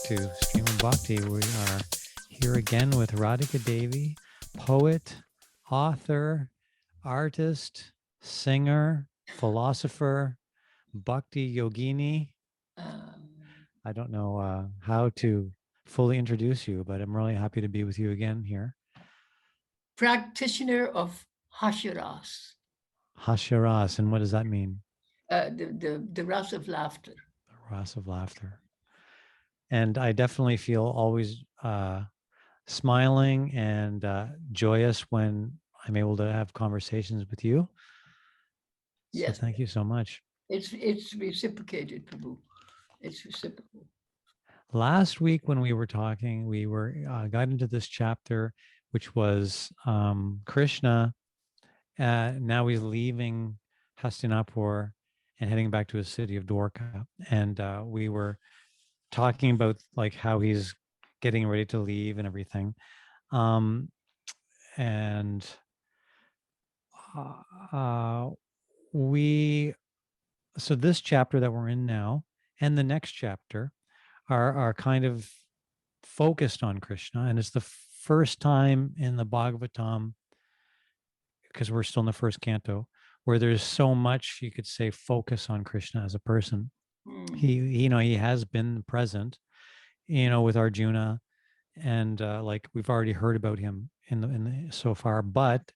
to Stream of Bhakti. We are here again with Radhika Devi, poet, author, artist, singer, philosopher, Bhakti yogini. I don't know how to fully introduce you, but I'm really happy to be with you again here. Practitioner of Hasharas, Hasharas, and what does that mean? the rasa of laughter. The rasa of laughter. And I definitely feel always smiling and joyous when I'm able to have conversations with you. So Yes, thank you so much. it's reciprocated, Prabhu. It's reciprocal. Last week when we were talking, we were got into this chapter, which was Krishna. Now he's leaving Hastinapur and heading back to his city of Dwarka. And we were talking about like how he's getting ready to leave and everything. And so this chapter that we're in now and the next chapter are kind of focused on Krishna, and it's the first time in the Bhagavatam, because we're still in the first canto, where there's so much, you could say, focus on Krishna as a person. He has been present, with Arjuna, and like we've already heard about him in the so far, but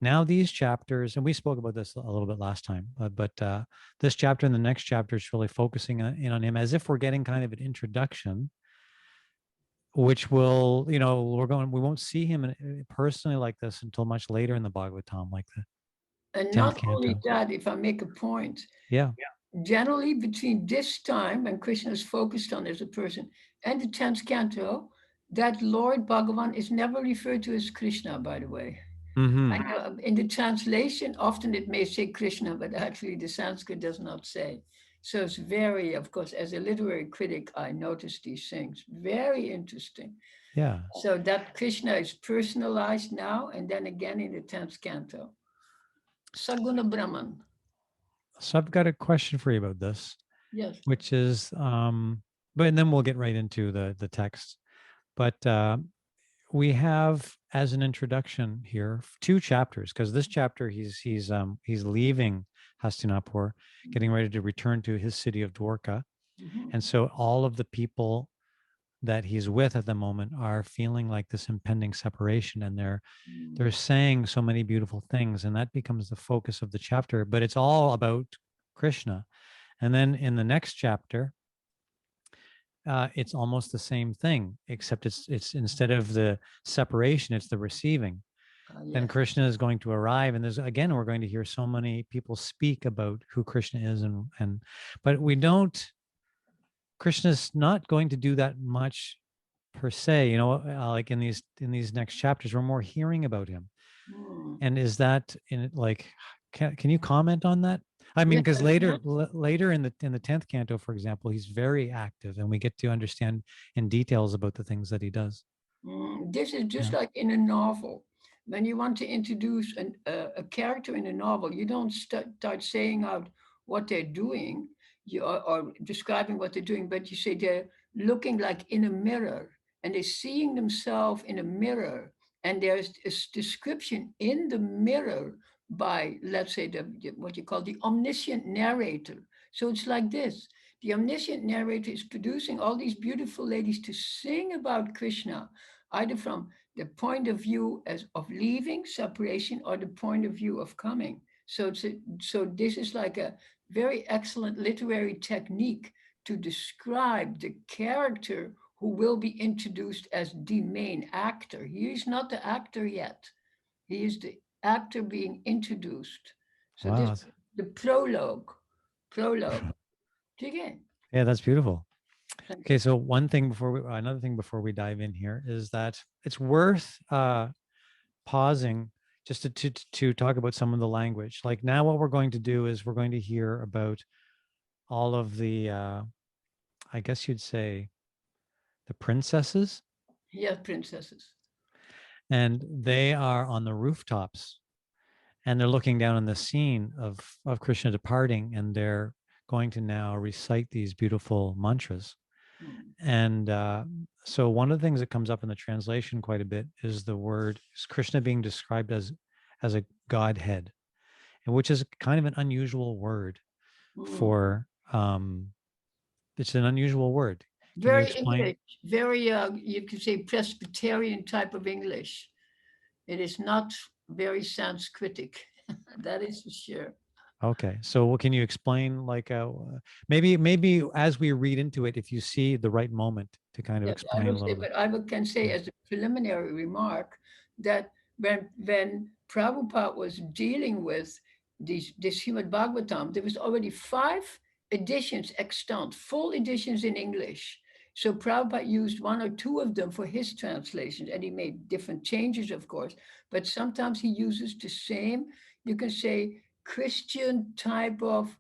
now these chapters, and we spoke about this a little bit last time, but this chapter and the next chapter is really focusing in on him, as if we're getting kind of an introduction, which will, we won't see him personally like this until much later in the Bhagavatam, like the And 10th not only canto. that, if I make a point, Yeah. generally between this time when Krishna is focused on as a person and the 10th canto, that Lord Bhagavan is never referred to as Krishna, by the way. Mm-hmm. I know in the translation, often it may say Krishna, but actually the Sanskrit does not say. So it's very, of course, as a literary critic, I notice these things. Very interesting. Yeah. So that Krishna is personalized now, and then again in the 10th canto. Saguna Brahman. So I've got a question for you about this, Yes. which is, but then we'll get right into the text. But we have, as an introduction here, two chapters, because this chapter he's leaving Hastinapur, getting ready to return to his city of Dwarka. Mhm. And so all of the people that he's with at the moment are feeling like this impending separation, and they're saying so many beautiful things, and that becomes the focus of the chapter, but it's all about Krishna. And then in the next chapter, it's almost the same thing, except it's instead of the separation, it's the receiving. Then Yes. Krishna is going to arrive, and there's, again, we're going to hear so many people speak about who Krishna is, but we don't. Krishna's not going to do that much per se, like in these next chapters, we're more hearing about him. Mm. And is that in it, like, can you comment on that? I mean, Yes. because later in the 10th canto, for example, he's very active, and we get to understand in details about the things that he does. This is just Yeah. like in a novel. When you want to introduce a character in a novel, you don't start saying out what they're doing, or describing what they're doing, but you say they're looking like in a mirror, and they're seeing themselves in a mirror, and there's a description in the mirror by, let's say, what you call the omniscient narrator. So it's like this. The omniscient narrator is producing all these beautiful ladies to sing about Krishna, either from the point of view as of leaving, separation, or the point of view of coming. So this is like a very excellent literary technique to describe the character who will be introduced as the main actor. He is not the actor yet. He is the actor being introduced. So this Wow. is the prologue. Prologue. Again. Yeah, that's beautiful. Thank Okay, you. so another thing before we dive in here is that it's worth pausing just to talk about some of the language. Like, now what we're going to do is we're going to hear about all of the I guess you'd say the princesses, Yes, princesses. and they are on the rooftops, and they're looking down on the scene of Krishna departing, and they're going to now recite these beautiful mantras. Mm. And so one of the things that comes up in the translation quite a bit is the word is Krishna being described as a godhead, and which is kind of an unusual word Mm. for it's an unusual word. Can you Very explain? English, very, you could say Presbyterian type of English. It is not very Sanskritic. That is for sure. Okay, so can you explain like maybe as we read into it, if you see the right moment to kind of Yes, I explain will a say, little bit? but can say Yeah. as a preliminary remark that when Prabhupada was dealing with this Srimad Bhagavatam, there was already 5 editions extant, full editions in English. So Prabhupada used 1 or 2 of them for his translations, and he made different changes, of course. But sometimes he uses the same, you can say, Christian type of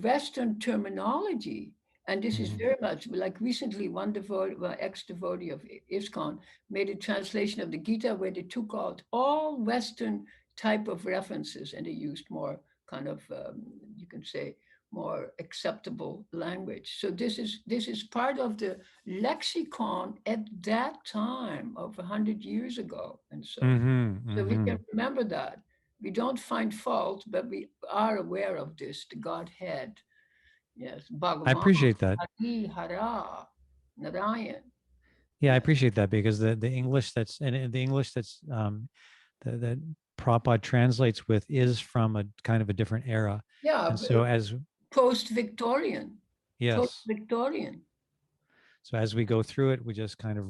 Western terminology, and this is Mhm. very much like recently one devotee, well, ex-devotee of ISKCON made a translation of the Gita where they took out all Western type of references and they used more kind of, you can say, more acceptable language. So this is part of the lexicon at that time of 100 years ago, and Mhm. so we can Mhm. remember that. We don't find fault, but we are aware of this, the Godhead. Yes, I Bhagavan, appreciate that. Hari, Hara, Narayan. Yeah, I Yeah, appreciate that because the English that's and the English that's that Prabhupada translates with is from a kind of a different era, yeah, and so as post-Victorian, yes, post-Victorian. so as we go through it, we just kind of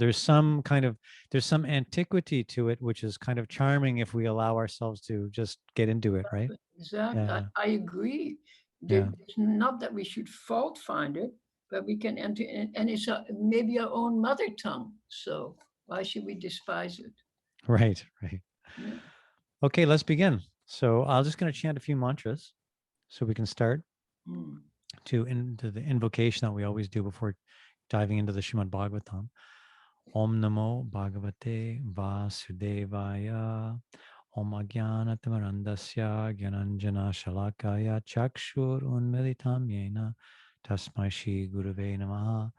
there's some kind of there's some antiquity to it, which is kind of charming if we allow ourselves to just get into it, right? Exactly, Yeah, I agree. yeah, It's not that we should fault find it, but we can enter in, and it's maybe our own mother tongue. So why should we despise it? right, right. Yeah. Okay, let's begin. So I'm just going to chant a few mantras so we can start Mm. into the invocation that we always do before diving into the Shrimad Bhagavatam. Om Namo Bhagavate Vasudevaya. Om Ajnanatamarandasya Gyananjana Shalakaya Chakshur Unmilitam Yena Tasmai Shri Gurave Namaha.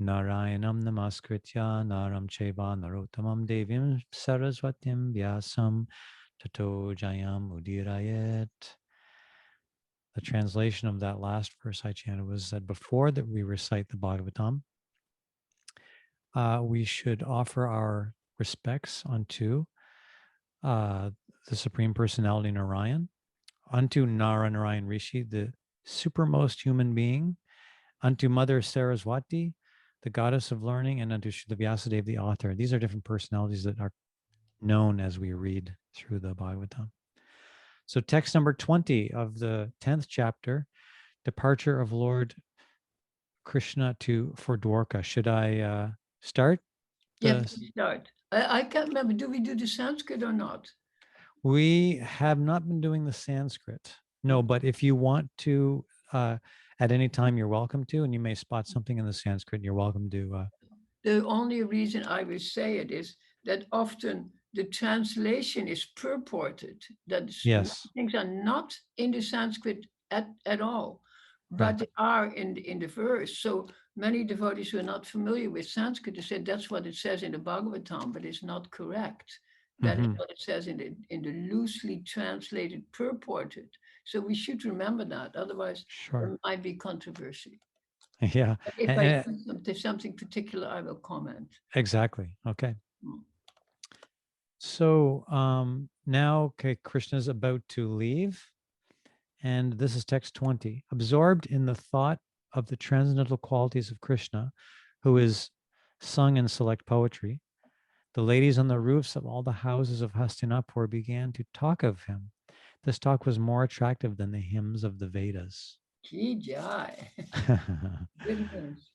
Narayanam Namaskritya Naram Cheva Narottamam Devim Saraswatim Vyasam Tato Jayam Udirayet. The translation of that last verse I chanted was that before that we recite the Bhagavatam, we should offer our respects unto uh, the Supreme Personality Narayan, unto Nara Narayan Rishi, the supermost human being, unto Mother Saraswati, the goddess of learning, and unto Srila Vyasadeva, the author. These are different personalities that are known as we read through the Bhagavatam. So, text number 20 of the 10th chapter, Departure of Lord Krishna to for Dwarka. Should I start Yes, the? we start. I can't remember. Do we do the Sanskrit or not? We have not been doing the Sanskrit. Mm. No, but if you want to, at any time, you're welcome to, and you may spot something in the Sanskrit. You're welcome to. The only reason I will say it is that often the translation is purported, that Yes, things are not in the Sanskrit at all, but right. they are in the verse. So many devotees who are not familiar with Sanskrit, they say that's what it says in the Bhagavatam, but it's not correct. That is Hmm. what it says in the loosely translated purported. So we should remember that. Otherwise, Sure. there might be controversy. Yeah. But if I And, see there's something particular, I will comment. exactly. Okay. Mm. So now, okay, Krishna's about to leave, and this is text 20. Absorbed in the thought of the transcendental qualities of Krishna, who is sung in select poetry, the ladies on the roofs of all the houses of Hastinapur began to talk of him. This talk was more attractive than the hymns of the Vedas. Ki jai. Goodness.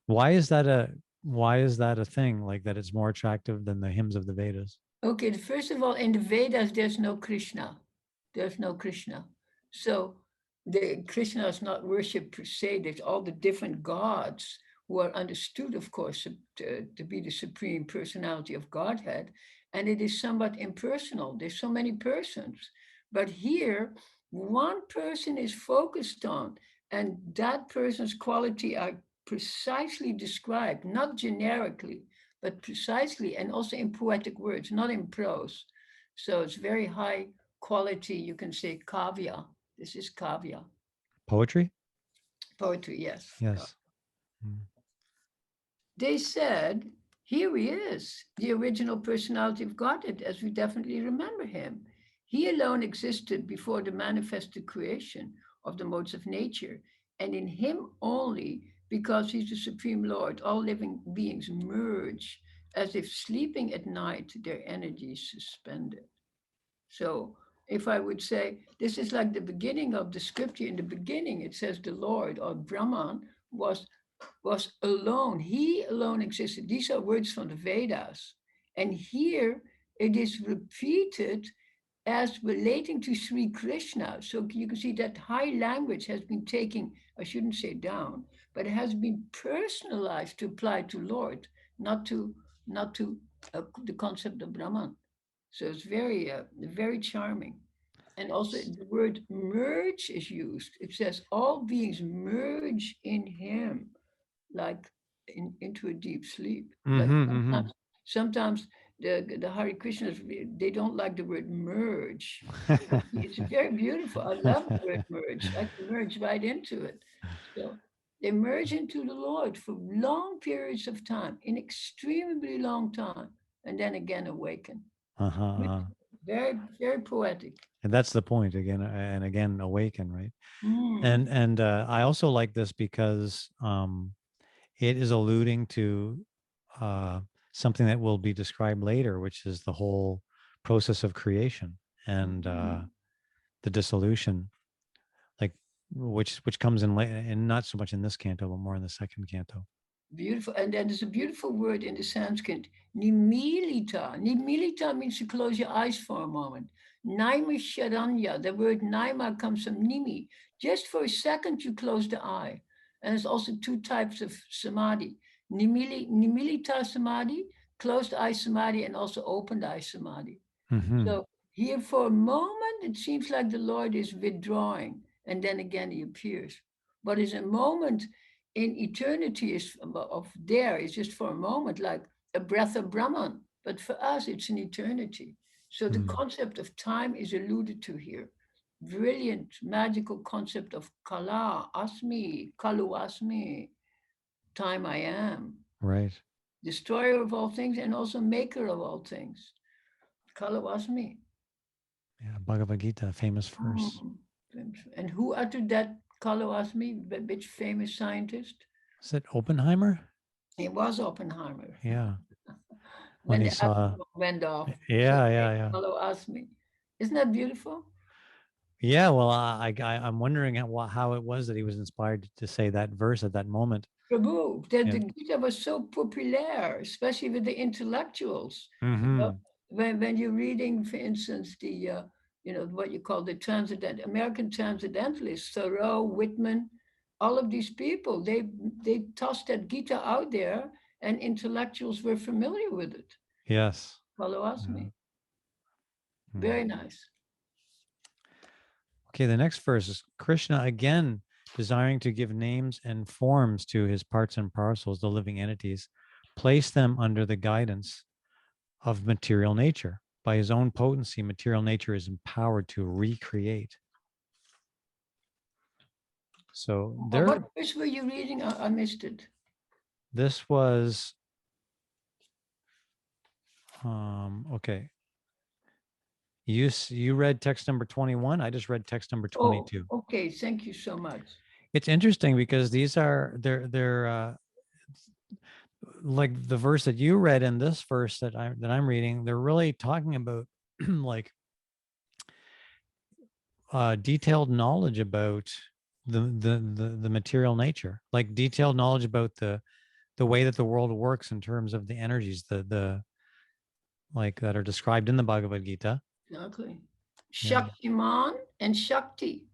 why is that a why is that a thing like that it's more attractive than the hymns of the Vedas? Okay, first of all, in the Vedas, there's no Krishna. There's no Krishna. So the Krishna is not worshipped per se. There's all the different gods who are understood, of course, to be the supreme personality of Godhead. And it is somewhat impersonal. There's so many persons. But here, one person is focused on. And that person's quality are precisely described, not generically, but precisely, and also in poetic words, not in prose. So it's very high quality. You can say kavya. This is kavya. Poetry? Poetry, yes. Yes. Mm. They said, here he is, the original personality of Godhead, as we definitely remember him. He alone existed before the manifested creation of the modes of nature, and in him only, because he's the Supreme Lord, all living beings merge as if sleeping at night, their energies suspended. So, if I would say this is like the beginning of the scripture, in the beginning it says the Lord or Brahman was alone. He alone existed. These are words from the Vedas. And here it is repeated as relating to Sri Krishna. So you can see that high language has been taken, I shouldn't say down, but it has been personalized to apply to Lord, not to the concept of Brahman. So it's very charming. And also the word merge is used. It says all beings merge in him like into a deep sleep. Like Mm-hmm, sometimes the Hare Krishnas, they don't like the word merge. It's very beautiful. I love the word merge. I can merge right into it. So they merge into the Lord for long periods of time, in extremely long time, and then again awaken. uh-huh, Very, very poetic. and that's the point again and again, awaken, right? Mm, And I also like this because it is alluding to uh, something that will be described later, which is the whole process of creation and mhm. the dissolution, like which comes in late, and not so much in this canto, but more in the second canto. Beautiful. And then there's a beautiful word in the Sanskrit, nimilita. Nimilita means to close your eyes for a moment. Naima sharanya, the word naima comes from nimi. Just for a second, you close the eye. And there's also two types of samadhi. Nimilita samadhi, closed eye samadhi, and also opened eye samadhi. Mm-hmm. So here for a moment, it seems like the Lord is withdrawing, and then again he appears. But is a moment in eternity is of there is just for a moment, like a breath of Brahman. But for us, it's an eternity. So the Mm. concept of time is alluded to here. Brilliant, magical concept of kala, asmi, kalu asmi, time I am, Right. destroyer of all things and also maker of all things. Kalu asmi. Yeah. Bhagavad Gita, famous verse. Mm. And who uttered that? Carlo asked me, which famous scientist? Is it Oppenheimer? It was Oppenheimer. Yeah. When When he the atom saw, bomb went off, so yeah, yeah, yeah. Carlo asked me. Isn't that beautiful? Yeah, well, I'm wondering how it was that he was inspired to say that verse at that moment. Prabhu, that Yeah. the Gita was so popular, especially with the intellectuals. You know, Mm-hmm. when you're reading, for instance, the what you call the American transcendentalists, Thoreau, Whitman, all of these people, they tossed that Gita out there, and intellectuals were familiar with it. Yes. Follow us, Yeah. me. Mm. Very nice. Okay, the next verse is Krishna again desiring to give names and forms to his parts and parcels, the living entities, place them under the guidance of material nature. By his own potency, material nature is empowered to recreate. So What there, verse were you reading? I missed it. this was okay. You read text number 21. I just read text number Oh, 22. okay. Thank you so much. It's interesting because these are they're like the verse that you read and this verse that I'm reading. They're really talking about like detailed knowledge about the material nature, like detailed knowledge about the way that the world works in terms of the energies, the like that are described in the Bhagavad Gita. Exactly. Yeah. Shaktiman and Shakti.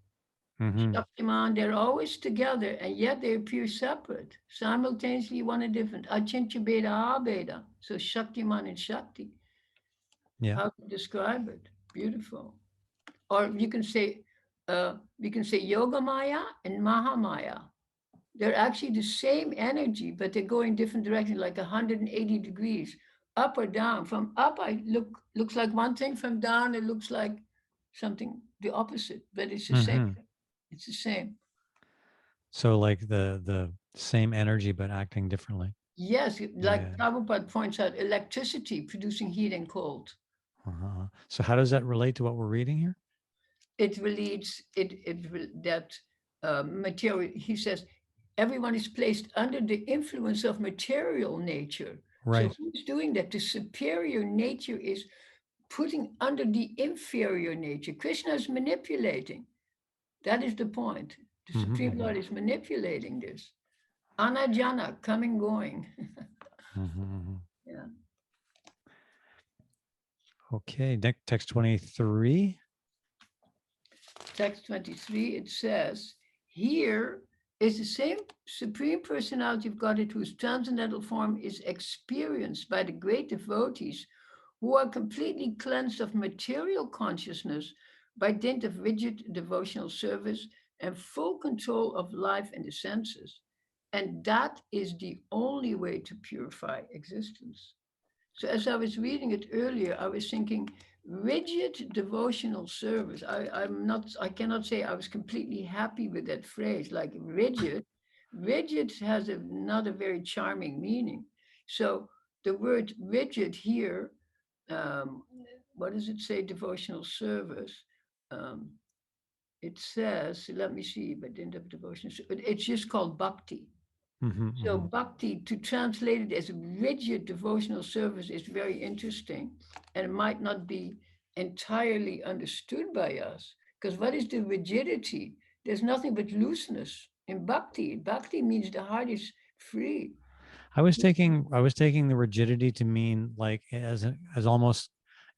Mm-hmm. Shaktiman, they're always together and yet they appear separate, simultaneously one and different. Achintya Beda Abeda. So Shaktiman and Shakti. Yeah. How to describe it? Beautiful. Or you can say we can say Yoga Maya and Mahamaya. They're actually the same energy, but they go in different directions, like 180 degrees, up or down. From up, I looks like one thing. From down, it looks like something the opposite, but it's the same. Hmm. It's the same. So like the same energy but acting differently. Yes, Yeah. like Prabhupada points out, electricity producing heat and cold. Uh-huh. So how does that relate to what we're reading here? It relates that material. He says everyone is placed under the influence of material nature. So Right. who's doing that? The superior nature is putting under the inferior nature. Krishna is manipulating. That is the point. The Hmm. Supreme Lord Hmm. is manipulating this. Anajana, coming, going. Hmm. Yeah. Okay. Text 23. Text 23, it says, here is the same Supreme Personality of Godhead whose transcendental form is experienced by the great devotees who are completely cleansed of material consciousness by dint of rigid devotional service and full control of life and the senses. And that is the only way to purify existence. So as I was reading it earlier, I was thinking rigid devotional service. I cannot say I was completely happy with that phrase, like rigid. Rigid has not a very charming meaning. So the word rigid here, um, what does it say? Devotional service. Um, it says, let me see, but didn't have devotion. It's just called bhakti. Hmm. So Hmm. bhakti, to translate it as rigid devotional service, is very interesting, and it might not be entirely understood by us. Because what is the rigidity? There's nothing but looseness in bhakti. Bhakti means the heart is free. I was taking the rigidity to mean like as almost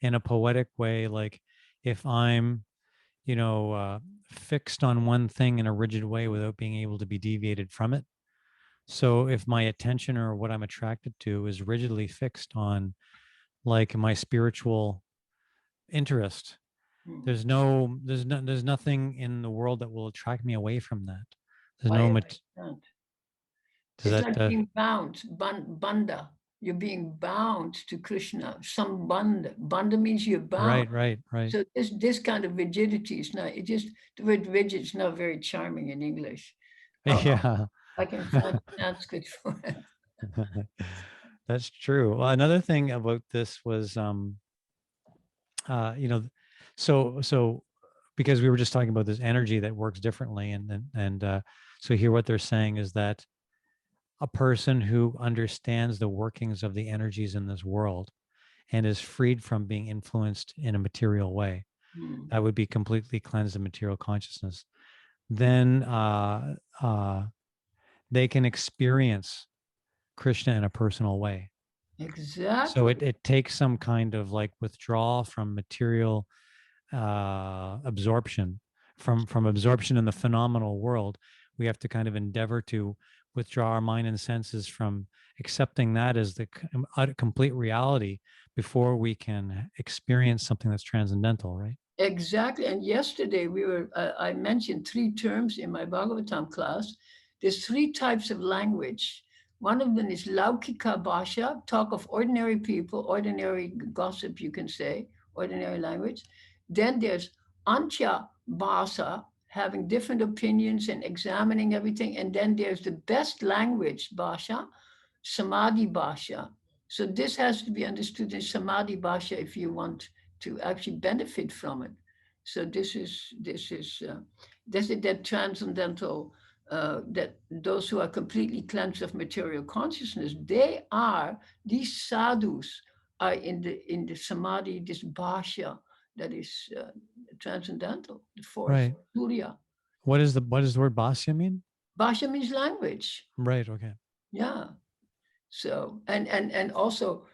in a poetic way, like if I'm, fixed on one thing in a rigid way without being able to be deviated from it. So if my attention or what I'm attracted to is rigidly fixed on like my spiritual interest, Hmm. there's nothing in the world that will attract me away from that. There's I no understand. does It's that like being bound, banda. You're being bound to Krishna. Some banda. Banda means you're bound. right. So this kind of rigidity is not. It just the word rigid is not very charming in English. Oh, Yeah. I can find Sanskrit for it. That's true. Well, another thing about this was uh you know so because we were just talking about this energy that works differently, and so here what they're saying is that a person who understands the workings of the energies in this world and is freed from being influenced in a material way, Hmm. that would be completely cleansed of material consciousness, then they can experience Krishna in a personal way. So it, Exactly. it takes some kind of like withdrawal from material absorption, from absorption in the phenomenal world. We have to kind of endeavor to withdraw our mind and senses from accepting that as the complete reality before we can experience something that's transcendental, right? Exactly. And yesterday I mentioned three terms in my Bhagavatam class. There's three types of language. One of them is Laukika Bhasha, talk of ordinary people, ordinary gossip, you can say, ordinary language. Then there's Antya Bhasa, having different opinions and examining everything. And then there's the best language, Bhasha, Samadhi Bhasha. So this has to be understood in Samadhi Bhasha if you want to actually benefit from it. So this is that transcendental, that those who are completely cleansed of material consciousness, these sadhus are in the samadhi, this bhashya that is transcendental, the fourth Right. surya. What does the word basya mean? Bhashya means language. Right. Okay. Yeah. So and also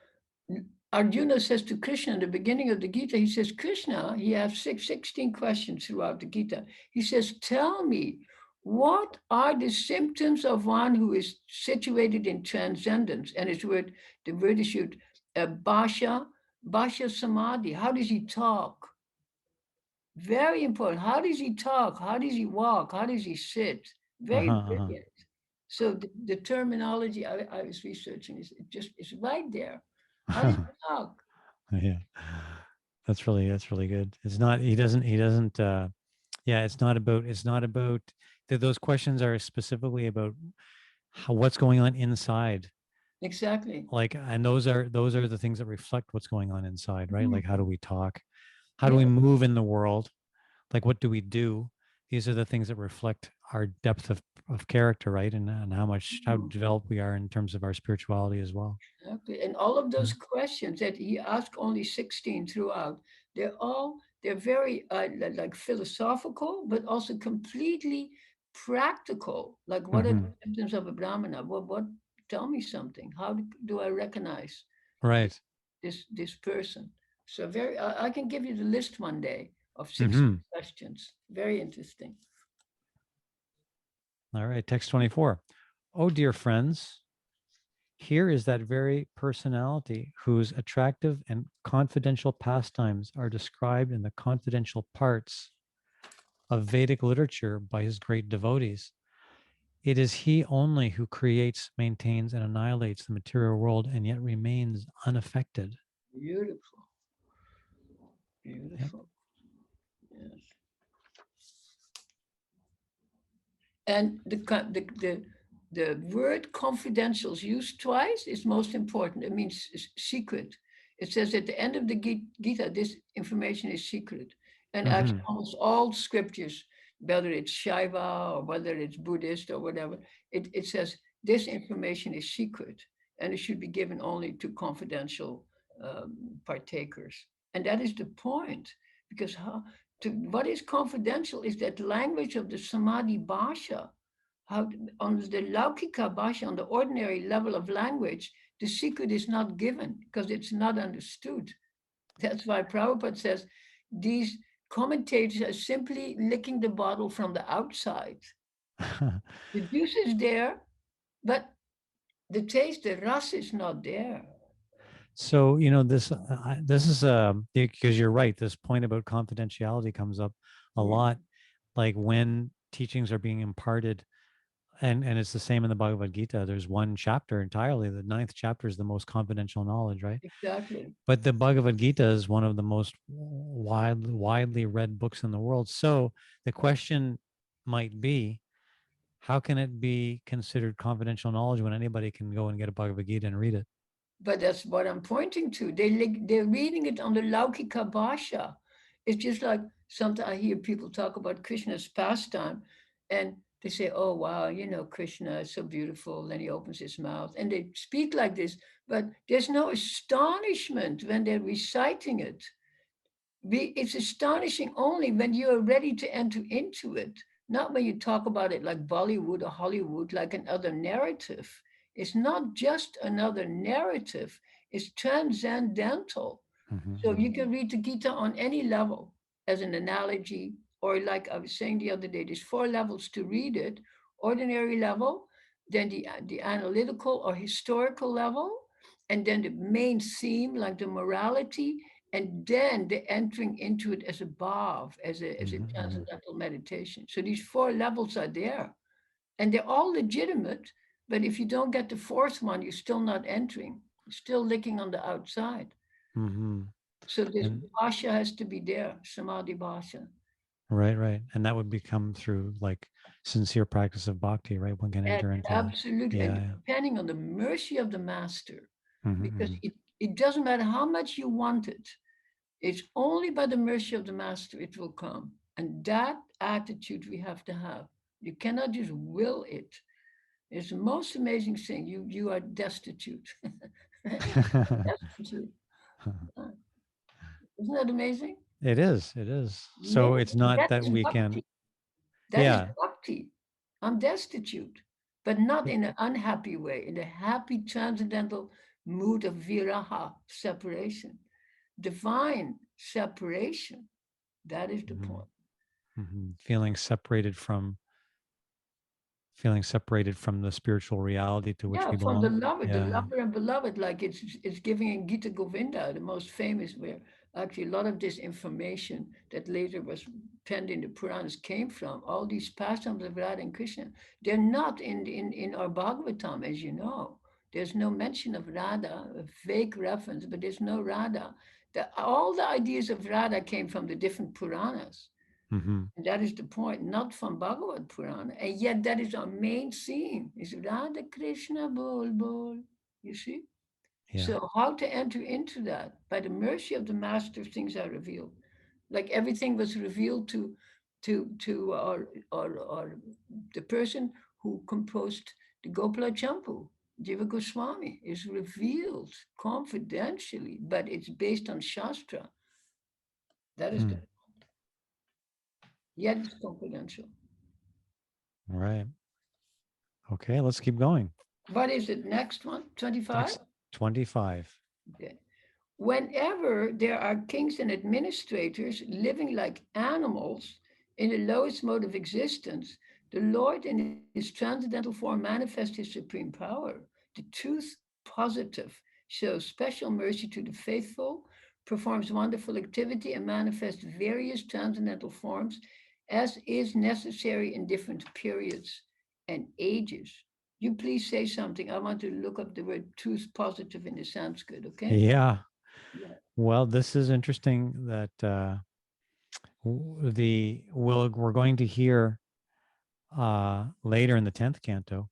Arjuna says to Krishna in the beginning of the Gita, he says, Krishna, he has 16 questions throughout the Gita. He says, tell me, what are the symptoms of one who is situated in transcendence? And the word is used, Bhasha Samadhi. How does he talk? Very important. How does he talk? How does he walk? How does he sit? Very Uh-huh, uh-huh. brilliant. So the terminology I was researching is it just is right there. How does he talk? Yeah. That's really good. It's not, he doesn't, yeah, it's not about, those questions are specifically about what's going on inside. Exactly. Like, and those are the things that reflect what's going on inside, right? Like, how do Mhm. we talk? How do we Yeah. move in the world? Like, what do we do? These are the things that reflect our depth of character, right? And how Mhm. developed we are in terms of our spirituality as well. Exactly. And all of Yeah. those questions that he asked, only 16 throughout, they're very like philosophical, but also completely practical. Like, what are the Hmm. symptoms of a Brahmana? What, tell me something. How do I recognize Right. this person? So I can give you the list one day of 16 Hmm. questions. Very interesting. All right. Text 24. Oh, dear friends, here is that very personality whose attractive and confidential pastimes are described in the confidential parts of Vedic literature by his great devotees. It is he only who creates, maintains, and annihilates the material world and yet remains unaffected. Beautiful. Yep. Beautiful. Yes. And the word confidential is used twice. It's most important. It means secret. It says at the end of the Gita, this information is secret. And actually, Hmm. almost all scriptures, whether it's Shaiva or whether it's Buddhist or whatever, it says this information is secret and it should be given only to confidential partakers. And that is the point, because what is confidential is that language of the Samadhi Bhasha. How, on the Laukika Bhasha, on the ordinary level of language, the secret is not given because it's not understood. That's why Prabhupada says these commentators are simply licking the bottle from the outside. The juice is there, but the taste, the ras is not there. So, this is because you're right. This point about confidentiality comes up a Mm. lot, like when teachings are being imparted, and it's the same in the Bhagavad Gita. There's one chapter entirely. The ninth chapter is the most confidential knowledge, right? Exactly. But the Bhagavad Gita is one of the most widely read books in the world. So the question might be, how can it be considered confidential knowledge when anybody can go and get a Bhagavad Gita and read it? But that's what I'm pointing to. They're reading it on the Laukika Bhasha. It's just like sometimes I hear people talk about Krishna's pastime and they say, oh, wow, Krishna is so beautiful. Then he opens his mouth and they speak like this, but there's no astonishment when they're reciting it. It's astonishing only when you are ready to enter into it, not when you talk about it like Bollywood or Hollywood, like another narrative. It's not just another narrative, it's transcendental. So Mm-hmm. you can read the Gita on any level as an analogy, or like I was saying the other day, there's four levels to read it: ordinary level, then the analytical or historical level, and then the main theme, like the morality, and then the entering into it as a bhav, as a Mm-hmm. transcendental meditation. So these four levels are there, and they're all legitimate. But if you don't get the fourth one, you're still not entering. You're still licking on the outside. Mm-hmm. So this And bhasha has to be there, samadhi bhasha. right, right. And that would become through like sincere practice of bhakti, right? One can And enter into that. absolutely, and Yeah, depending on the mercy of the master, yeah. because Mm-hmm. it doesn't matter how much you want it, it's only by the mercy of the master it will come. And that attitude we have to have. You cannot just will it. It's the most amazing thing. You are destitute. Destitute. Uh, Isn't that amazing? It is. It is. So it's Amazing. not That that is we can. bhakti. That is Yeah. bhakti. I'm destitute, but not in an unhappy way, in a happy transcendental mood of viraha, separation, divine separation. That is the Mhm, point. mhm. Feeling separated from the spiritual reality to which Yeah, we from the belong. lover, the Yeah. lover and beloved, like it's giving in Gita Govinda, the most famous, where Actually, a lot of this information that later was penned in the Puranas came from all these pastimes of Radha and Krishna. They're not in our Bhagavatam, as you know. There's no mention of Radha, a vague reference, but there's no Radha. All the ideas of Radha came from the different Puranas. Mm-hmm. And that is the point, not from Bhagavad Purana. And yet that is our main theme, is Radha Krishna Bol Bol. You see? Yeah. So how to enter into that? By the mercy of the master, things are revealed. Like everything was revealed to the person who composed the Gopala Champu, Jiva Goswami, is revealed confidentially, but it's based on Shastra. That is the, Mm. yet it's confidential. Right. Okay, let's keep going. What is it? Next one? 25? Next, 25. Okay. Whenever there are kings and administrators living like animals in the lowest mode of existence, the Lord in his transcendental form manifests his supreme power. The truth positive shows special mercy to the faithful, performs wonderful activity, and manifests various transcendental forms as is necessary in different periods and ages. You please say something. I want to look up the word truth positive in the Sanskrit, okay? Yeah. Yeah. Well, this is interesting that we're going to hear later in the 10th canto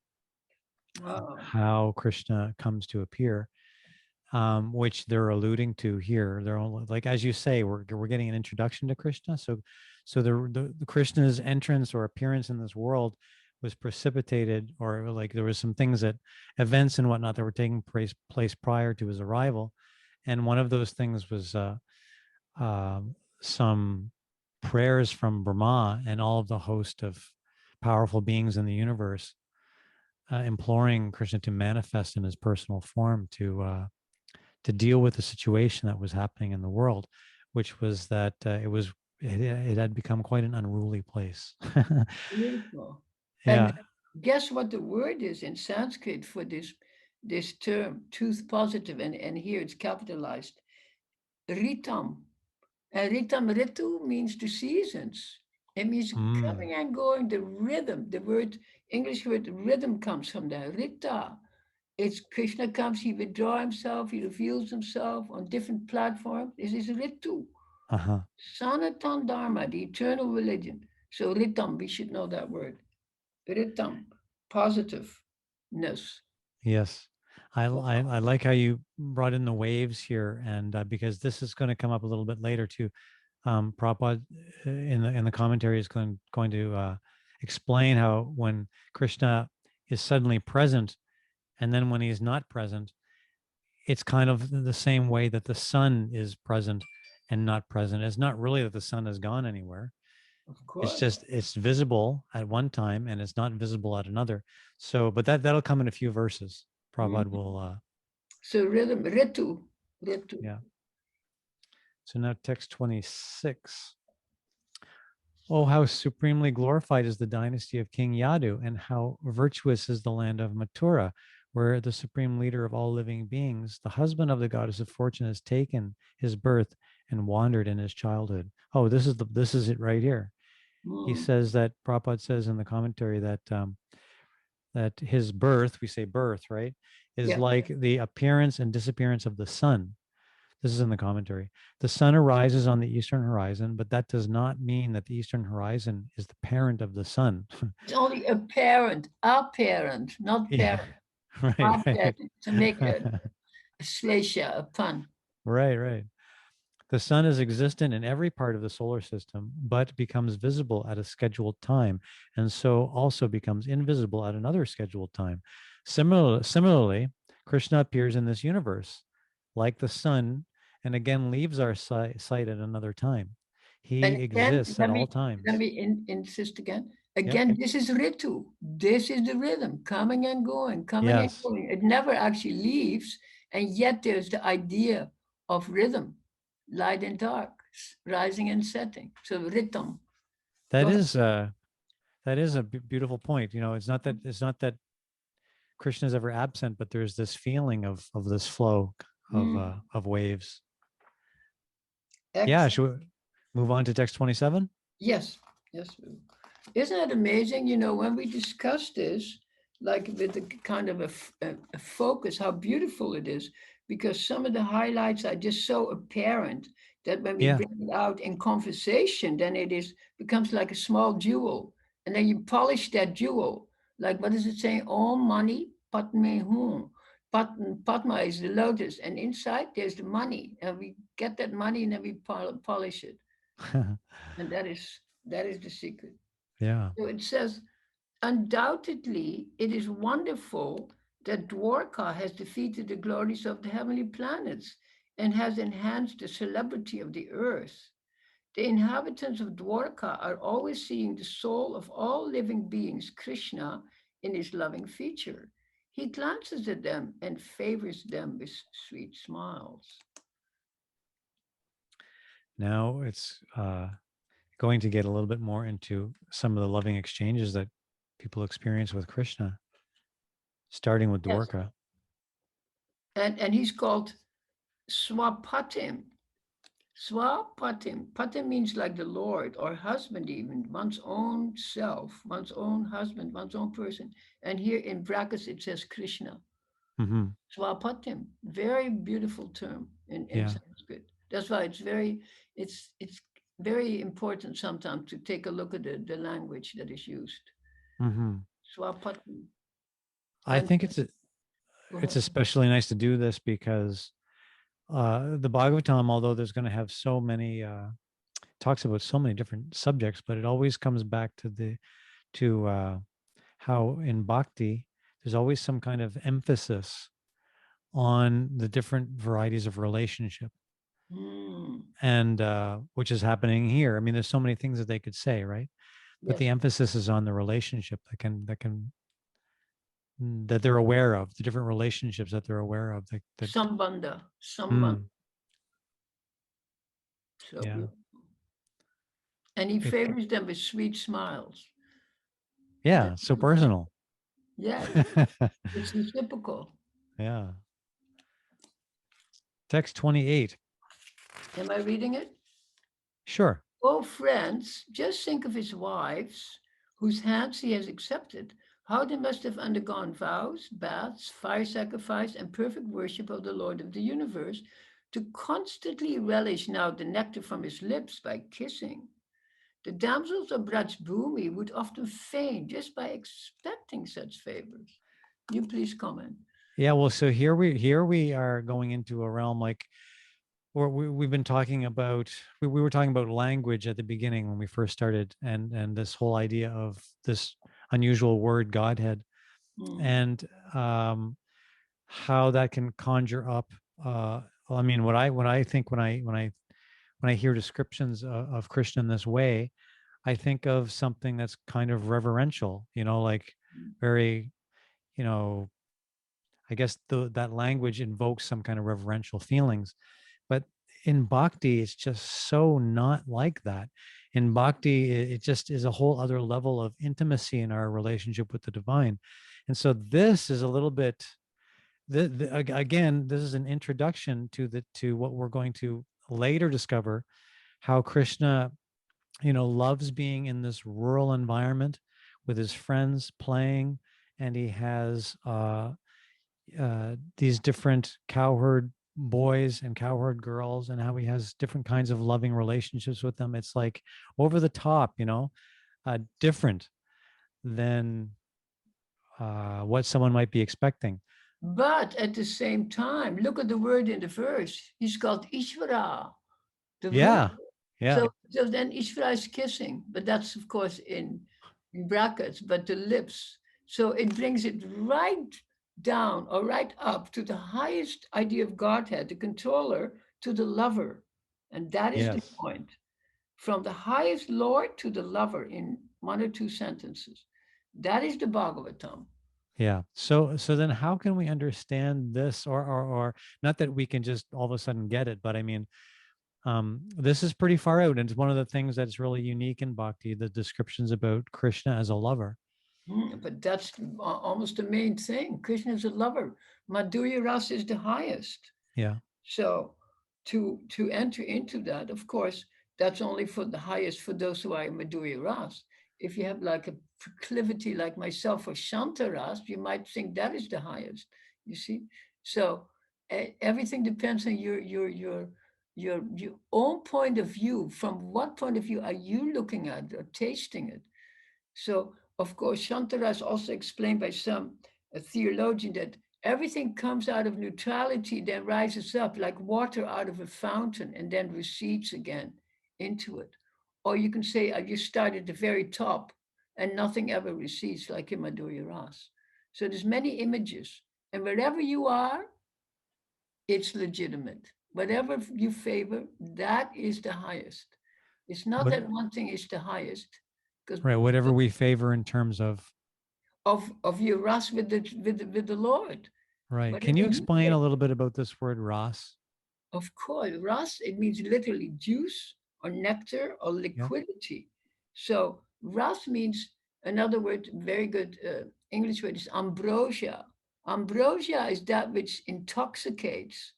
Wow. how Krishna comes to appear, which they're alluding to here. They're only, like, as you say, we're getting an introduction to Krishna. So the Krishna's entrance or appearance in this world was precipitated, or like there was some things that events and whatnot that were taking place prior to his arrival, and one of those things was some prayers from Brahma and all of the host of powerful beings in the universe, imploring Krishna to manifest in his personal form to deal with the situation that was happening in the world, which was that it had become quite an unruly place. Beautiful. And Yeah. guess what the word is in Sanskrit for this term, truth positive, and here it's capitalized. Ritam. And ritam ritu means the seasons. It means Mm, coming and going, the rhythm. The word English word rhythm comes from there. Rita. It's Krishna comes, he withdraws himself, he reveals himself on different platforms. This is ritu. uh-huh. Sanatan Dharma, the eternal religion. So ritam, we should know that word. Ritam, positiveness. Yes. I Wow. like how you brought in the waves here, and because this is going to come up a little bit later too. Prabhupada in the commentary is going to explain how when Krishna is suddenly present, and then when he's not present, it's kind of the same way that the sun is present and not present. It's not really that the sun has gone anywhere. Of It's course. just it's visible at one time and it's not visible at another. So, but that'll come in a few verses. Prabhupada Mhm. will, So rhythm, ritu, ritu. yeah. So now text 26. Oh, how supremely glorified is the dynasty of King Yadu, and how virtuous is the land of Mathura, where the supreme leader of all living beings, the husband of the goddess of fortune, has taken his birth and wandered in his childhood. Oh, this is it right here. He Mm. says that Prabhupada says in the commentary that that his birth, we say birth, right, is Yeah. like the appearance and disappearance of the sun. This is in the commentary. The sun arises on the eastern horizon, but that does not mean that the eastern horizon is the parent of the sun. It's only apparent, not Yeah, parent. right, right. Apparent, to make a slasha, a pun. Right, right. The sun is existent in every part of the solar system, but becomes visible at a scheduled time, and so also becomes invisible at another scheduled time. Similarly, Krishna appears in this universe like the sun, and again leaves our sight at another time. And He again, exists at all let times. me insist again. Yep. Again, this is ritu. This is the rhythm, coming and going, coming and Yes. going. It never actually leaves, and yet there's the idea of rhythm, light and dark, rising and setting. So rhythm. That Go ahead. is that is a beautiful point. You know, it's not that Krishna is ever absent, but there's this feeling of this flow Mm. of waves. Yeah, Excellent. should we move on to text 27? Yes, yes. Isn't it amazing? You know, when we discuss this, like with a kind of a focus, how beautiful it is, because some of the highlights are just so apparent that when we Yeah. bring it out in conversation, then it is becomes like a small jewel, and then you polish that jewel. Like what does it say? All money, Padme Hum. Padma is the lotus, and inside there's the money, and we get that money and then we polish it, and that is the secret. Yeah. So it says, undoubtedly, it is wonderful that Dwarka has defeated the glories of the heavenly planets and has enhanced the celebrity of the earth. The inhabitants of Dwarka are always seeing the soul of all living beings, Krishna, in his loving feature. He glances at them and favors them with sweet smiles. Now it's going to get a little bit more into some of the loving exchanges that people experience with Krishna, starting with Yes. Dwarka. And he's called Swapatim. Swapatim. Patim means like the Lord or husband, even one's own self, one's own husband, one's own person. And here in brackets it says Krishna. Hmm. Swapatim. Very beautiful term in Yeah. Sanskrit. That's why it's very important sometimes to take a look at the language that is used. Hmm. Swapatim. I And think go it's ahead. especially nice to do this because the Bhagavatam, although there's going to have so many talks about so many different subjects, but it always comes back to the to how in Bhakti there's always some kind of emphasis on the different varieties of relationship, Hmm. and which is happening here. I mean, there's so many things that they could say, right? But the Yes. emphasis is on the relationship that they're aware of, the different relationships that they're aware of. That Sambandha. Sambandha. mm, So yeah, beautiful. And he it favors them with sweet smiles. yeah, That's so beautiful. personal. Yes, it's reciprocal. Yeah. Text 28. Am I reading it? Sure. Oh, friends, just think of his wives, whose hands he has accepted, how they must have undergone vows, baths, fire sacrifice, and perfect worship of the Lord of the universe to constantly relish now the nectar from his lips by kissing. The damsels of Brajbhumi would often faint just by expecting such favors. You please comment. Yeah, well, so here we are going into a realm like or we've been talking about we were talking about language at the beginning when we first started, and this whole idea of this unusual word Godhead, Hmm. and how that can conjure up well, I mean, what I think when I hear descriptions of Krishna in this way, I think of something that's kind of reverential, like very, you know, I guess that language invokes some kind of reverential feelings. But in bhakti, it's just so not like that. In bhakti, it just is a whole other level of intimacy in our relationship with the divine. And so this is a little bit, again, this is an introduction to what we're going to later discover, how Krishna, loves being in this rural environment with his friends playing, and he has these different cowherd boys and cowherd girls, and how he has different kinds of loving relationships with them. It's like over the top, different than what someone might be expecting. But at the same time, look at the word in the verse. He's called Ishvara, the word. Yeah, yeah, So then Ishvara is kissing, but that's of course in brackets, but the lips. So it brings it right down or right up to the highest idea of Godhead, the controller to the lover. And that is the yes, point. From the highest Lord to the lover in one or two sentences. That is the Bhagavatam. yeah. So then how can we understand this, or not that we can just all of a sudden get it, but I mean, this is pretty far out, and it's one of the things that's really unique in bhakti, the descriptions about Krishna as a lover. But that's almost the main thing. Krishna is a lover. Madhurya Rasa is the highest. Yeah. So to enter into that. Of course, that's only for the highest, for those who are in Madhurya Ras. If you have like a proclivity like myself for Shanta Ras, you might think that is the highest. You see, so everything depends on your own point of view. From what point of view are you looking at or tasting it? So, of course, Shantara is also explained by some theologian that everything comes out of neutrality, then rises up like water out of a fountain and then recedes again into it. Or you can say, you start at the very top and nothing ever recedes, like in Madhurya Ras. So there's many images. And wherever you are, it's legitimate. Whatever you favor, that is the highest. It's not What that one thing is the highest, because right, whatever we favor in terms of of your rest with the Lord. right. Can Whatever you you explain say. a little bit about this word Ras? Of course, ras, it means literally juice or nectar or Yeah. liquidity. So ras means, another word, very good English word is ambrosia. Ambrosia is that which intoxicates.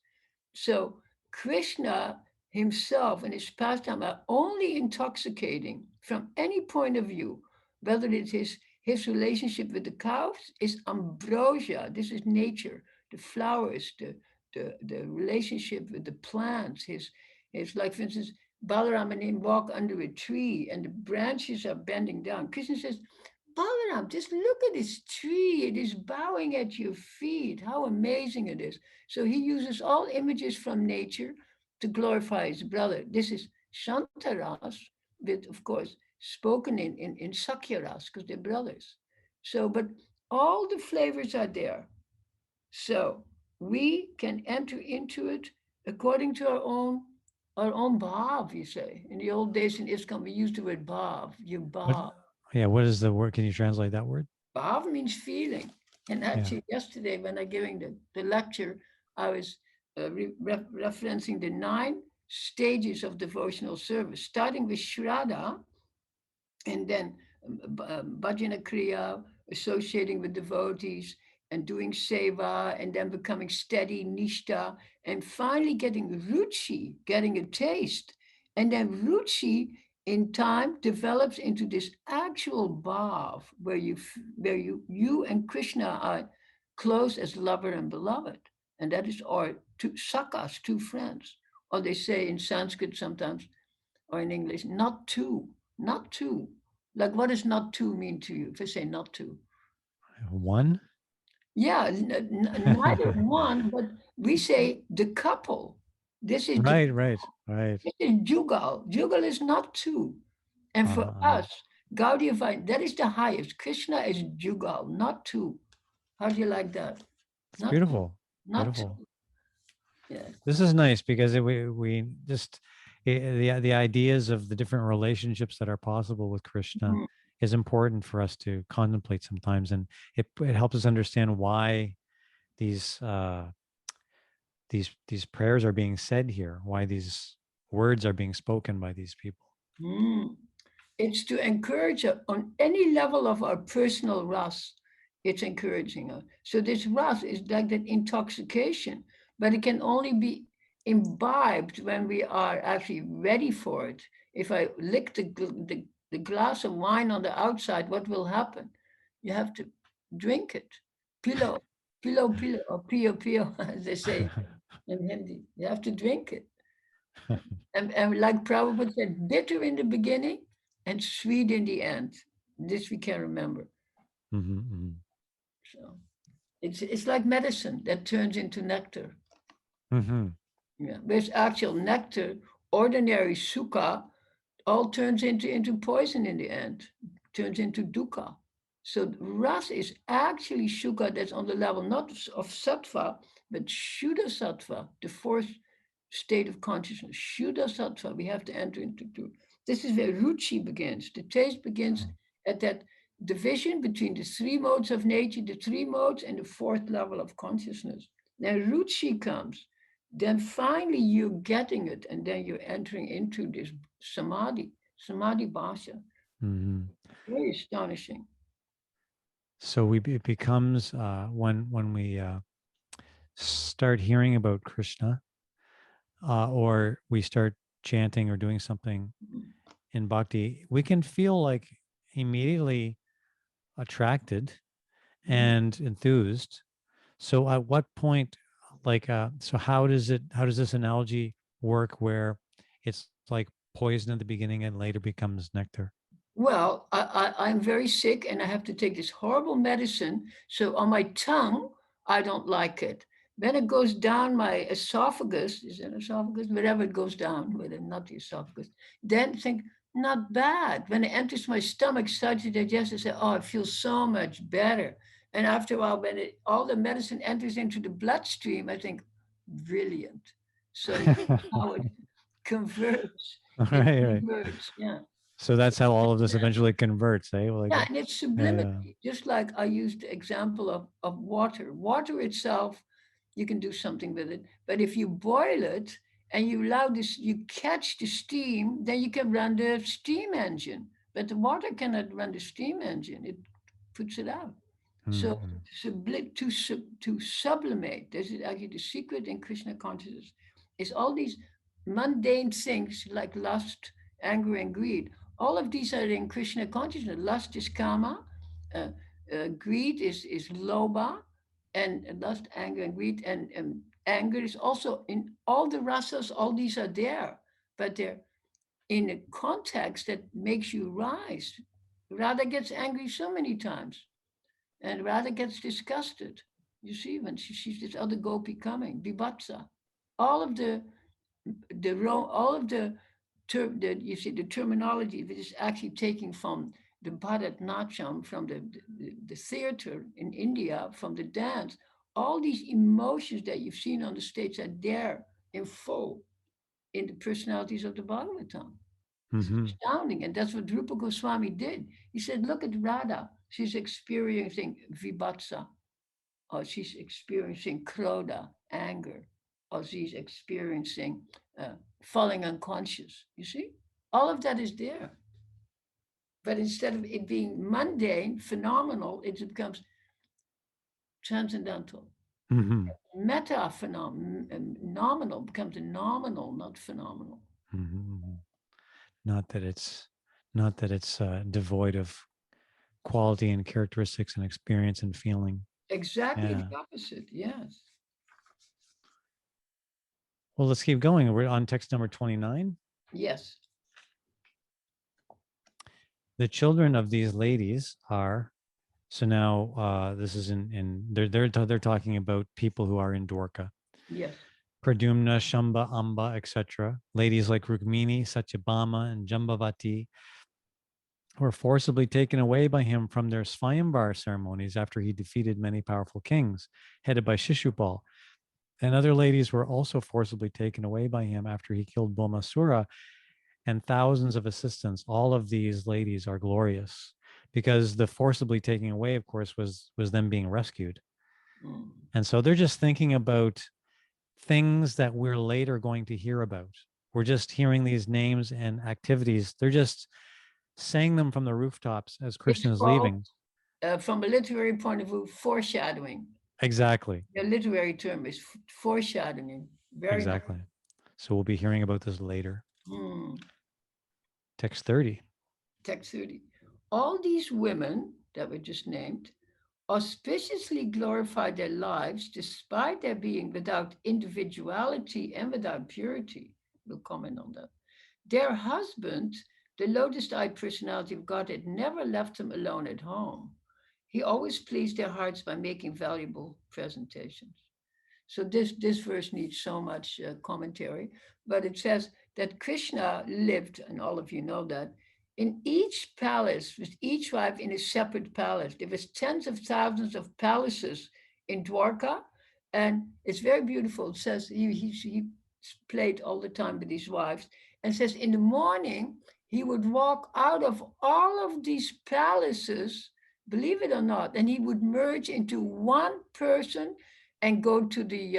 So Krishna himself and his pastime are only intoxicating from any point of view, whether it is his relationship with the cows is ambrosia. This is nature, the flowers, the relationship with the plants. His like for instance, Balaram and him walk under a tree and the branches are bending down. Krishna says, Balaram, just look at this tree. It is bowing at your feet. How amazing it is. So he uses all images from nature to glorify his brother. This is Shantaras, with, of course, spoken in Sakyaras, because they're brothers. So, but all the flavors are there. So we can enter into it according to our own bhav, you say. In the old days in ISKCON, we used the word bhav, your What bhav. yeah, what is the word? Can you translate that word? Bhav means feeling. And Yeah. actually, yesterday when I giving the lecture, I was referencing the 9 stages of devotional service, starting with Shraddha, and then bhajana kriya, associating with devotees and doing seva, and then becoming steady nishta, and finally getting ruchi, getting a taste, and then ruchi in time develops into this actual bhav where you and Krishna are close as lover and beloved, and that is our two sakas, two friends, or they say in Sanskrit sometimes or in English, not two, not two. Like, what does not two mean to you? If I say not two, One? yeah, neither one, but we say the couple. This is the Right, right, right. this is jugal. Jugal is not two, and for Uh-huh. us, Gaudiya find that is the highest. Krishna is jugal, not two. How do you like that? It's Not two, beautiful. not two. Beautiful. Yeah. This is nice because we just the ideas of the different relationships that are possible with Krishna Mhm. is important for us to contemplate sometimes, and it helps us understand why these these prayers are being said here, why these words are being spoken by these people. Mm. It's to encourage on any level of our personal ras. It's encouraging us. So this ras is like that intoxication, but it can only be imbibed when we are actually ready for it. If I lick the glass of wine on the outside, what will happen? You have to drink it. Pillow, pillow, or pio pio, as they say in Hindi. You have to drink it. And like Prabhupada said, bitter in the beginning and sweet in the end. This we can remember. Mhm, So it's like medicine that turns into nectar. mhm, Yeah. Whereas actual nectar, ordinary sukha, all turns into poison in the end, turns into dukkha. So ras is actually shuka that's on the level not of sattva, but shuddha sattva, the fourth state of consciousness. Shuddha sattva, we have to enter into. This is where ruchi begins. The taste begins mhm, at that division between the 3 modes of nature, the 3 modes, and the fourth level of consciousness. Then ruchi comes. Then finally you're getting it, and then you're entering into this samadhi bhasha. mhm. Very astonishing. So it becomes when we start hearing about Krishna, or we start chanting or doing something Mhm. in bhakti, we can feel like immediately attracted Mhm. and enthused. So at what point, like, so how does this analogy work where it's like poison at the beginning and later becomes nectar? Well, I'm very sick and I have to take this horrible medicine. So on my tongue, I don't like it. Then it goes down my esophagus. Is it esophagus? Wherever it goes down, whether not the esophagus. Then think, not bad. When it enters my stomach, starts to digest, I say, oh, it feels so much better. And after a while, when all the medicine enters into the bloodstream, I think, brilliant. So how it converts. It Right, right. converts. Yeah. So that's how all of this eventually converts, eh? Like, Yeah, and it's yeah. sublimity. Just like I used the example of water. Water itself, you can do something with it. But if you boil it and you allow this, you catch the steam, then you can run the steam engine. But the water cannot run the steam engine. It puts it out. So Mm-hmm. to sublimate, this is actually the secret in Krishna consciousness, is all these mundane things like lust, anger, and greed. All of these are in Krishna consciousness. Lust is kama, uh, greed is lobha, and lust, anger, and greed, and anger is also in all the rasas. All these are there, but they're in a context that makes you rise. Radha gets angry so many times and Radha gets disgusted. You see, when she sees this other gopi coming, Bibhatsa, all of all of the you see the terminology that is actually taking from the Bharatnatyam, from the theater in India, from the dance, all these emotions that you've seen on the stage are there in full in the personalities of the Bhagavatam. It's Mm-hmm. astounding. And that's what Rupa Goswami did. He said, look at Radha. She's experiencing vibhatsa, or she's experiencing krodha, anger, or she's experiencing falling unconscious. You see? All of that is there. But instead of it being mundane, phenomenal, it becomes transcendental. Mm-hmm. Meta phenomenal becomes a nominal, not phenomenal. Mm-hmm. Not that it's not that it's devoid of quality and characteristics and experience and feeling. Exactly Yeah. the opposite. Yes. Well, let's keep going. We're on text number 29. Yes. The children of these ladies are, so now this is in they're talking about people who are in Dwarka. Yes. Pradumna, Shamba, Amba, etc. Ladies like Rukmini, Satyabhama, and Jambavati were forcibly taken away by him from their Svayamvar ceremonies after he defeated many powerful kings, headed by Shishupal. And other ladies were also forcibly taken away by him after he killed Bomasura and thousands of assistants. All of these ladies are glorious because the forcibly taking away, of course, was them being rescued. Mm. And so they're just thinking about things that we're later going to hear about. We're just hearing these names and activities. They're just saying them from the rooftops as It's Krishna is called, leaving. from a literary point of view, foreshadowing. Exactly. The literary term is foreshadowing. Very nice. Exactly. So we'll be hearing about this later. Hmm. Text 30. Text 30. All these women that were just named auspiciously glorified their lives despite their being without individuality and without purity. We'll comment on that. Their husband, the lotus eyed personality of Godhead, never left them alone at home. He always pleased their hearts by making valuable presentations. So this verse needs so much commentary, but it says that Krishna lived, and all of you know that, in each palace, with each wife in a separate palace. There was tens of thousands of palaces in Dwarka, and it's very beautiful. It says he played all the time with his wives, and says in the morning he would walk out of all of these palaces, believe it or not, and he would merge into one person and go to the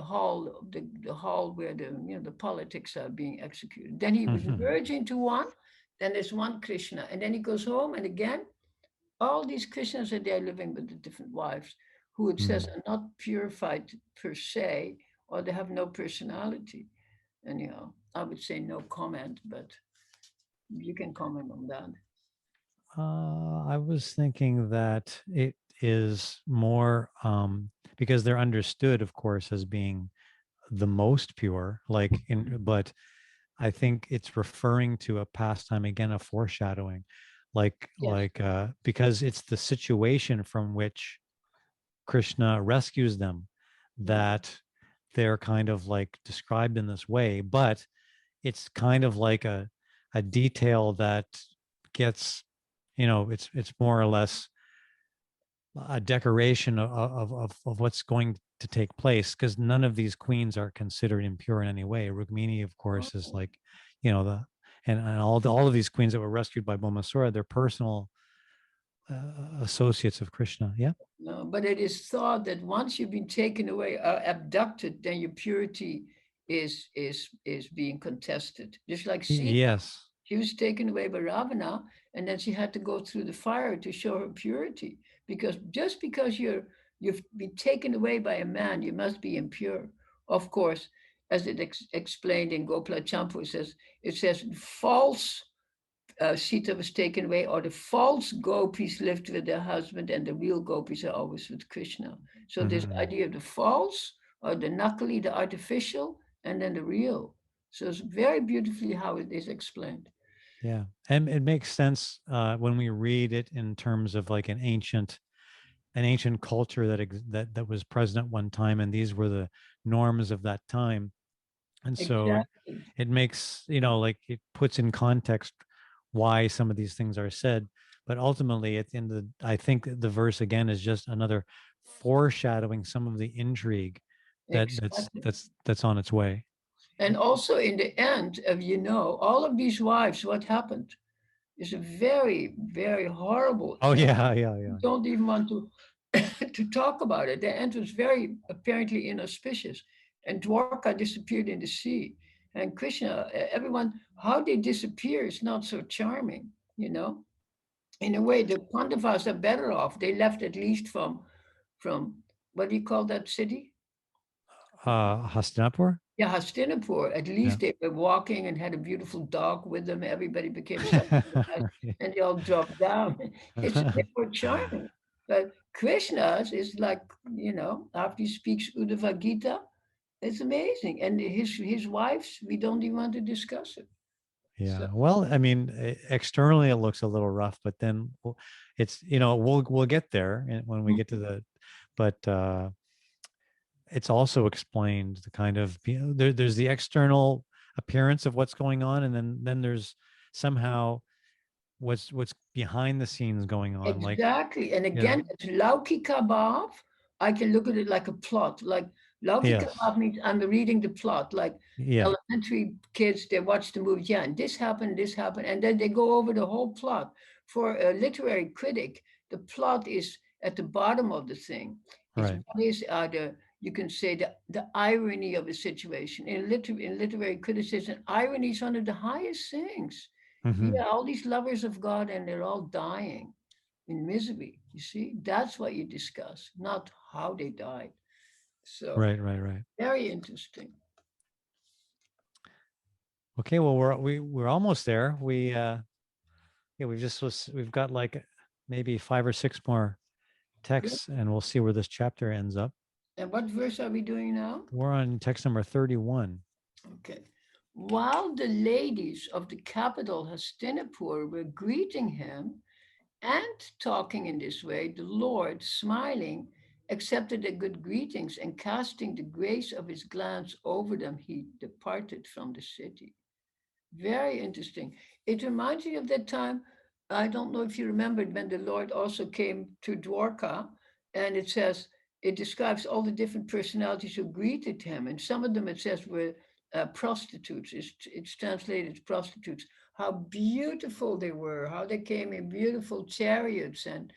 hall, the hall where the politics are being executed. Then he would Mhm. merge into one. Then there's one Krishna, and then he goes home, and again, all these Krishnas are there living with the different wives, who it says Mm. are not purified per se, or they have no personality. Anyhow, I would say no comment, but you can comment on that. I was thinking that it is more because they're understood, of course, as being the most pure, like in, but I think it's referring to a pastime again, a foreshadowing, Yes. because it's the situation from which Krishna rescues them Mm. that they're kind of like described in this way, but it's kind of like a detail that gets, it's more or less a decoration of what's going to take place, because none of these queens are considered impure in any way. Rukmini, of course, is Oh, like, the and all of these queens that were rescued by Bomasura, they're personal associates of Krishna. Yeah. no, but it is thought that once you've been taken away, abducted, then your purity is being contested. Just like Sita, Yes. she was taken away by Ravana, and then she had to go through the fire to show her purity. Because just because you've been taken away by a man, you must be impure. Of course, as it explained in Gopala Champu, it says false Sita was taken away, or the false gopis lived with their husband, and the real gopis are always with Krishna. So this Hmm. idea of the false, or the nakali, the artificial, and then the real. So it's very beautifully how it is explained. Yeah, and it makes sense when we read it in terms of like an ancient culture that was present at one time, and these were the norms of that time. And so Exactly. it makes, like it puts in context why some of these things are said. But ultimately, at the end of I think the verse again is just another foreshadowing some of the intrigue Exactly. that's on its way. And also in the end of, all of these wives, what happened is a very, very horrible Oh end. yeah, yeah, yeah, Don't even want to to talk about it. The end was very apparently inauspicious, and Dwarka disappeared in the sea. And Krishna, everyone, how they disappear is not so charming, you know. In a way, the Pandavas are better off. They left at least from what do you call that city? Hastinapur. Yeah, Hastinapur. At Yeah. least they were walking and had a beautiful dog with them. Everybody became self-organized and they all dropped down. They were charming. But Krishna's is like, after he speaks Uddhava Gita, it's amazing. And his wives, we don't even want to discuss it. So Yeah. Well, I mean, externally it looks a little rough, but then it's, we'll get there when we get to the, but it's also explained the kind of, there's the external appearance of what's going on, and then there's somehow what's behind the scenes going on. Like, exactly. And yeah, again, it's Laukika Bhav. I can look at it like a plot. Like Laukika yes, Bhav means I'm reading the plot. Like yeah, elementary kids, they watch the movie. Yeah, and this happened. And then they go over the whole plot. For a literary critic, the plot is at the bottom of the thing. It's right. what is you can say the irony of a situation. In literary criticism, irony is one of the highest things. Hmm. Yeah, all these lovers of God and they're all dying in misery. You see, that's what you discuss, not how they died. So Right, right, right. very interesting. Okay, well, we're almost there. Yeah, we've got like maybe 5 or 6 more Good. texts, and we'll see where this chapter ends up. And what verse are we doing now? We're on text number 31. Okay. While the ladies of the capital Hastinapur were greeting him and talking in this way, the Lord, smiling, accepted their good greetings and casting the grace of his glance over them, he departed from the city. Very interesting. It reminds me of that time. I don't know if you remembered when the Lord also came to Dwarka, and it describes all the different personalities who greeted him, and some of them it says were prostitutes. It's translated as prostitutes. How beautiful they were! How they came in beautiful chariots and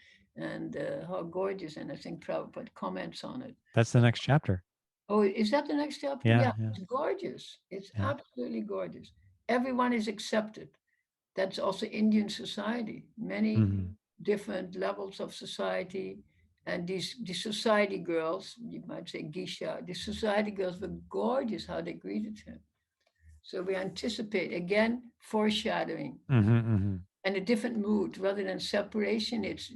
how gorgeous. And I think Prabhupada comments on it. That's the next chapter. Oh, is that the next chapter? Yeah, Yeah, yeah, it's gorgeous. It's yeah. absolutely gorgeous. Everyone is accepted. That's also Indian society. Many Hmm. different levels of society, And the society girls, you might say geisha, the society girls were gorgeous how they greeted him. So we anticipate again foreshadowing Mm-hmm. and a different mood rather than separation. It's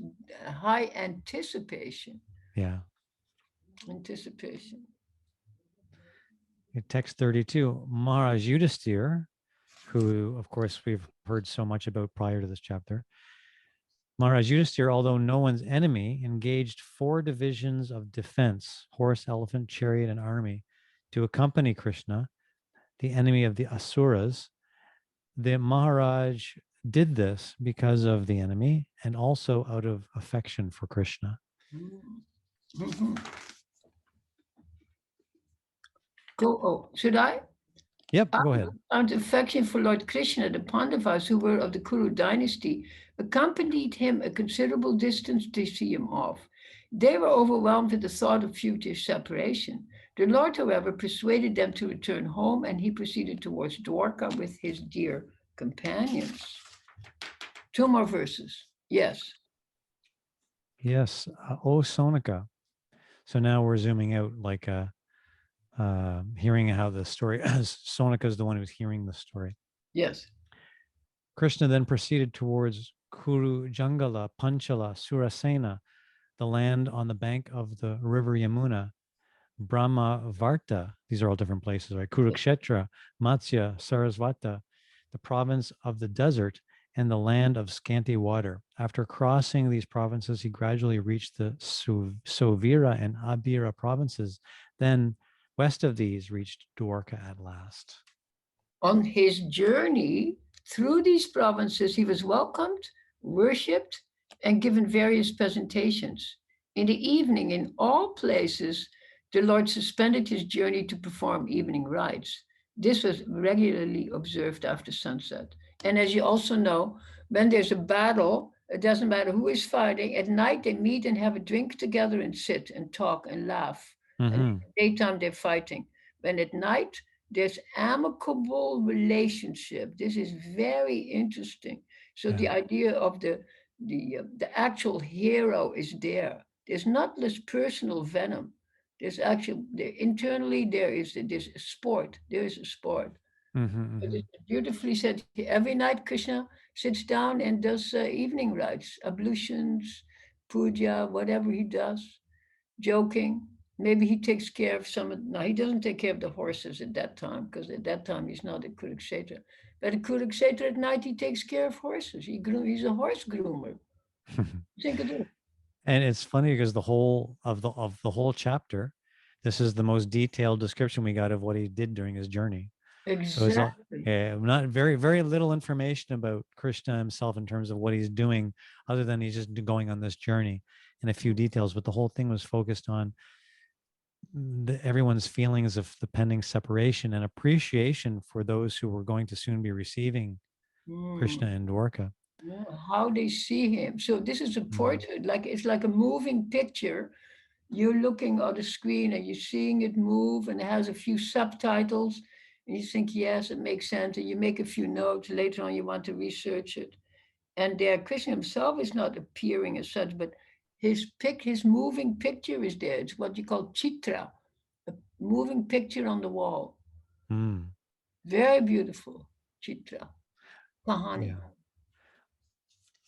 high anticipation. Yeah. Anticipation. Text 32, Maharaj Yudhisthira, who, of course, we've heard so much about prior to this chapter. Maharaj Yudhisthira, although no one's enemy, engaged 4 divisions of defense, horse, elephant, chariot, and army, to accompany Krishna, the enemy of the Asuras. The Maharaj did this because of the enemy and also out of affection for Krishna. Mhm. Go. Oh, should I? Yep, Out go ahead. out of affection for Lord Krishna, the Pandavas, who were of the Kuru dynasty, accompanied him a considerable distance to see him off. They were overwhelmed with the thought of future separation. The Lord, however, persuaded them to return home, and he proceeded towards Dwarka with his dear companions. 2 more verses. Yes. Yes. Oh, Sonika. So now we're zooming out like hearing how the story, as Sonika is the one who's hearing the story. Yes. Krishna then proceeded towards Kuru Jangala, Panchala, Surasena, the land on the bank of the river Yamuna, Brahmavarta, these are all different places, right? Kurukshetra, Matsya, Sarasvata, the province of the desert, and the land of scanty water. After crossing these provinces, he gradually reached the Sovira and Abira provinces. Then, west of these, reached Dwarka at last. On his journey through these provinces, he was welcomed, worshipped, and given various presentations. In the evening, in all places, the Lord suspended his journey to perform evening rites. This was regularly observed after sunset. And as you also know, when there's a battle, it doesn't matter who is fighting. At night, they meet and have a drink together and sit and talk and laugh. And in Mm-hmm. the daytime, they're fighting. When at night, there's amicable relationship. This is very interesting. So Yeah. the idea of the actual hero is there. There's not this personal venom. There's actually internally there's a sport. There is a sport. Mm-hmm, But mm-hmm. it's beautifully said. Every night Krishna sits down and does evening rites, ablutions, puja, whatever he does, joking. Maybe he takes care of some of, no, he doesn't take care of the horses at that time because at that time he's not a Kurukshetra. But at Kurukshetra at night he takes care of horses. He's a horse groomer. Think of it. And it's funny because the whole chapter, this is the most detailed description we got of what he did during his journey. So it's all Exactly. not very little information about Krishna himself in terms of what he's doing, other than he's just going on this journey and a few details. But the whole thing was focused on everyone's feelings of the pending separation and appreciation for those who were going to soon be receiving Hmm. Krishna and Dwarka. Yeah, how they see him. So this is a Mm. portrait, like it's like a moving picture. You're looking at the screen and you're seeing it move and it has a few subtitles. And you think, yes, it makes sense. And you make a few notes. Later on, you want to research it. And there, Krishna himself is not appearing as such, but his moving picture is there. It's what you call chitra, a moving picture on the wall. Mm. Very beautiful chitra, kahani. Yeah.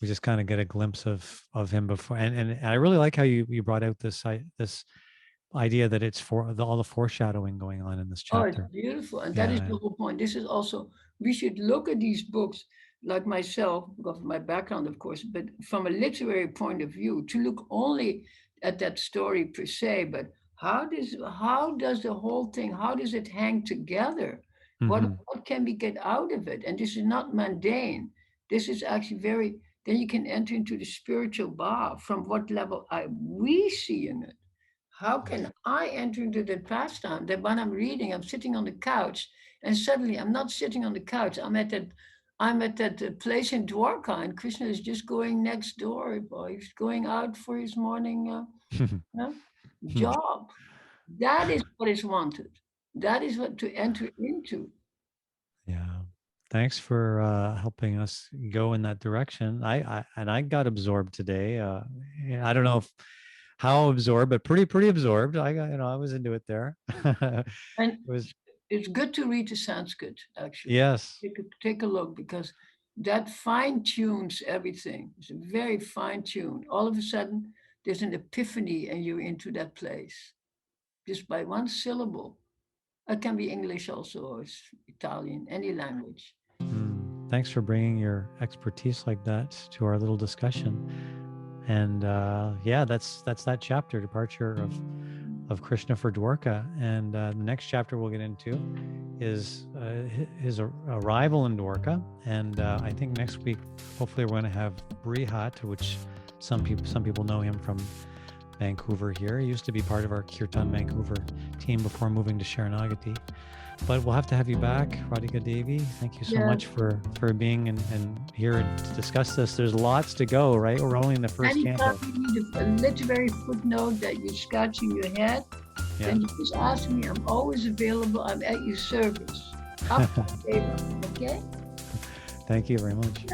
We just kind of get a glimpse of him before, and I really like how you brought out this idea that it's for all the foreshadowing going on in this Oh, it's chapter. beautiful. And that is Yeah, the whole point. This is also, we should look at these books like myself, because of my background, of course, but from a literary point of view, to look only at that story per se, but how does the whole thing, how does it hang together? yeah. What Hmm. what can we get out of it? And this is not mundane. This is actually very, then you can enter into the spiritual bar from what level we see in it. How can I enter into the pastime that when I'm reading, I'm sitting on the couch, and suddenly I'm not sitting on the couch. I'm at that place in Dwarka, and Krishna is just going next door. Or he's going out for his morning uh, job. That is what is wanted. That is what to enter into. Yeah. Thanks for helping us go in that direction. I got absorbed today. Yeah, I don't know if how absorbed, but pretty absorbed. I got, I was into it there. It And was, it's good to read the Sanskrit, actually. yes. Take a look because that fine tunes everything. It's very fine tuned. All of a sudden, there's an epiphany and you're into that place just by one syllable. It can be English also, or Italian, any language. Thanks for bringing your expertise like that to our little discussion. And yeah, that's that chapter, departure of Krishna for Dwarka. And the next chapter we'll get into is his arrival in Dwarka. And I think next week, hopefully, we're going to have Brihat, which some people know him from Vancouver here. He used to be part of our Kirtan Vancouver team before moving to Sharanagati. But we'll have to have you back, Radhika Devi. Thank you so much for being and here to discuss this. There's lots to go, right? We're only in the first canto. Anytime you need a literary footnote that you're scratching your head, then you just ask me. I'm always available. I'm at your service. Up, favor, okay? Thank you very much.